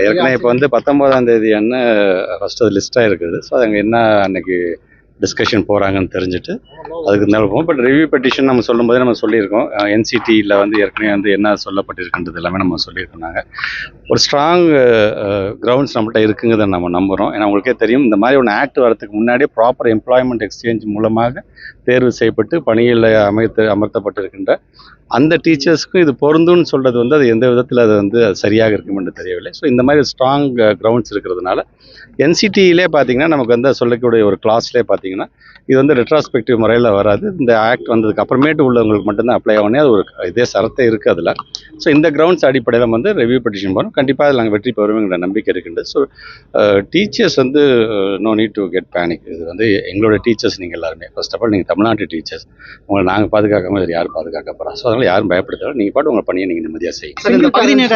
ஏற்கனவே இப்போ வந்து 19ஆம் தேதி ஃபர்ஸ்ட் அது லிஸ்ட்டாக இருக்குது. ஸோ அங்கே என்ன அன்னைக்கு டிஸ்கஷன் போகிறாங்கன்னு தெரிஞ்சுட்டு அதுக்கு இருந்தாலும் போகும். பட் ரிவ்யூ பெட்டிஷன் நம்ம சொல்லும்போதே நம்ம சொல்லியிருக்கோம். என்சிடியில் வந்து ஏற்கனவே வந்து என்ன சொல்லப்பட்டிருக்கின்றது எல்லாமே நம்ம சொல்லியிருக்கோம். நாங்கள் ஒரு ஸ்ட்ராங் கிரவுண்ட்ஸ் நம்மகிட்ட இருக்குங்கிறத நம்ம நம்புகிறோம். ஏன்னா உங்களுக்கே தெரியும், இந்த மாதிரி ஒன்று ஆக்ட் வரதுக்கு முன்னாடியே ப்ராப்பர் எம்ப்ளாய்மெண்ட் எக்ஸ்சேஞ்ச் மூலமாக தேர்வு செய்யப்பட்டு பணியில் அமர்த்தப்பட்டிருக்கின்ற அந்த டீச்சர்ஸ்க்கும் இது பொருந்தும்னு சொல்கிறது வந்து அது எந்த விதத்தில் அது வந்து அது சரியாக இருக்கும் என்று தெரியவில்லை. ஸோ இந்த மாதிரி ஸ்ட்ராங் கிரவுண்ட்ஸ் இருக்கிறதுனால என்சிடியிலே பார்த்தீங்கன்னா நமக்கு வந்து சொல்லக்கூடிய ஒரு கிளாஸ்லேயே பார்த்தீங்கன்னா இது வந்து ரெட்ராஸ்பெக்டிவ் முறையில் வராது. இந்த ஆக்ட் வந்ததுக்கு அப்புறமேட்டு உள்ளவங்களுக்கு மட்டும்தான் அப்ளை ஆகணும். அது ஒரு இதே சரத்தை இருக்குது அதில். ஸோ இந்த கிரவுண்ட்ஸ் அடிப்படையில் வந்து ரிவ்யூ பெட்டிஷன் போகிறோம். கண்டிப்பாக அதில் நாங்கள் வெற்றி பெறுவோங்கிற நம்பிக்கை இருக்கின்றது. ஸோ டீச்சர்ஸ் வந்து no need to get panic. இது வந்து எங்களோட டீச்சர்ஸ் நீங்கள் எல்லாருமே. ஃபர்ஸ்ட் ஆஃப் ஆல் நீங்கள் தமிழ்நாட்டு டீச்சர்ஸ், உங்களை நாங்கள் பாதுகாக்காமல் வேறு யார் பாதுகாக்க போகிறோம்? ஸோ அதனால் யாரும் பயப்படுத்தல. நீங்கள் பாட்டு உங்கள் பணியை நீங்கள் நிம்மதியாக செய்யுங்க. சார், இந்த பகுதி நேர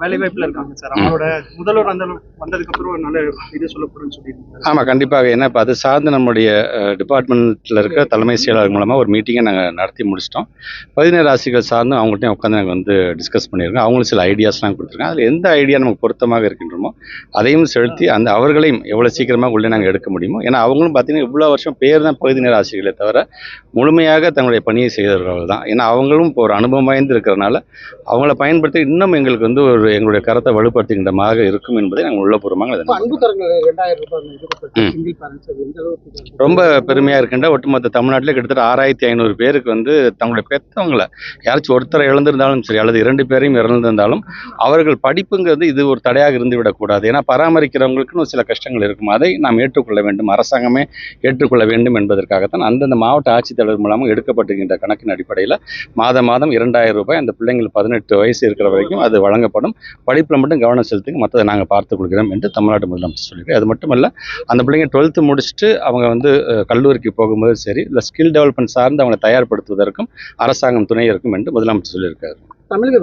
வேலைவாய்ப்பில் இருக்காங்க சார். அவங்களோட முதல்வர் வந்ததுக்கு அப்புறம் நல்ல இது சொல்லப்படும் சொல்லியிருக்காங்க. ஆமாம், கண்டிப்பாக. ஏன்னா இப்போ அது சார்ந்து நம்முடைய டிபார்ட்மெண்ட்டில் இருக்கிற தலைமை செயலாளர் மூலமாக ஒரு மீட்டிங்கை நாங்கள் நடத்தி முடிச்சிட்டோம். 17 ராசிகள் சார்ந்து அவங்கள்ட்டையும் உட்காந்து நாங்கள் வந்து டிஸ்கஸ் பண்ணியிருக்கோம். அவங்களும் சில ஐடியாஸ்லாம் கொடுத்துருக்காங்க. அதில் எந்த ஐடியா நமக்கு பொருத்தமாக இருக்கின்றமோ அதையும் செலுத்தி அந்த அவர்களையும் எவ்வளோ சீக்கிரமாக உள்ளே நாங்கள் எடுக்க முடியுமோ. ஏன்னா அவங்களும் பார்த்தீங்கன்னா இவ்வளோ வருஷம் பேர் தான் பகுதி நேர ஆசிரியர்களே தவிர முழுமையாக தங்களுடைய பணியை செய்தவர்கள் தான். ஏன்னா அவங்களும் இப்போ ஒரு அனுபவம் வாய்ந்து இருக்கிறனால அவங்கள பயன்படுத்தி இன்னும் எங்களுக்கு வந்து ஒரு எங்களுடைய கருத்தை வலுப்படுத்துகின்றமாக இருக்கும் என்பதை நாங்கள் உள்ளபூர்வமாக ரொம்ப பெருமையாக இருக்கின்ற ஒட்டுமொத்த தமிழ்நாட்டில் கிட்டத்தட்ட 6500 பேருக்கு வந்து தங்களுடைய பெற்றவங்களை யாராச்சும் ஒருத்தரை இழந்திருந்தாலும் சரி அல்லது 2 பேரையும் இறந்திருந்தாலும் அவர்கள் படிப்புங்கிறது இது ஒரு தடையாக இருந்து விடக்கூடாது. ஏன்னா பராமரிக்கிறவங்களுக்குன்னு சில கஷ்டங்கள் இருக்கும். அதை நாம் ஏற்றுக்கொள்ள வேண்டும், அரசாங்கமே ஏற்றுக்கொள்ள வேண்டும் என்பதற்காகத்தான் அந்தந்த மாவட்ட ஆட்சித்தலைவர் மூலமாக எடுக்கப்பட்டிருக்கின்ற கணக்கின் அடிப்படையில் மாதம் 2000 ரூபாய் அந்த பிள்ளைங்கள் 18 வயசு இருக்கிற வரைக்கும் அது வழங்கப்படும். படிப்பில் மட்டும் கவனம் செலுத்துங்க, மற்றதை நாங்கள் பார்த்துக் கொள்கிறோம் என்று தமிழ்நாடு முதலமைச்சர் சொல்லியிருக்காரு. அது மட்டுமல்ல, அந்த பிள்ளைங்க 12th முடிச்சுட்டு அவங்க வந்து கல்லூரிக்கு போகும்போது சரி இல்லை ஸ்கில் டெவலப்மெண்ட் சார்ந்து அவங்களை தயார்படுத்துவதற்கும் அரசாங்கம் துணை இருக்கும் என்று முதலமைச்சர் சொல்லியிருக்காரு. தமிழக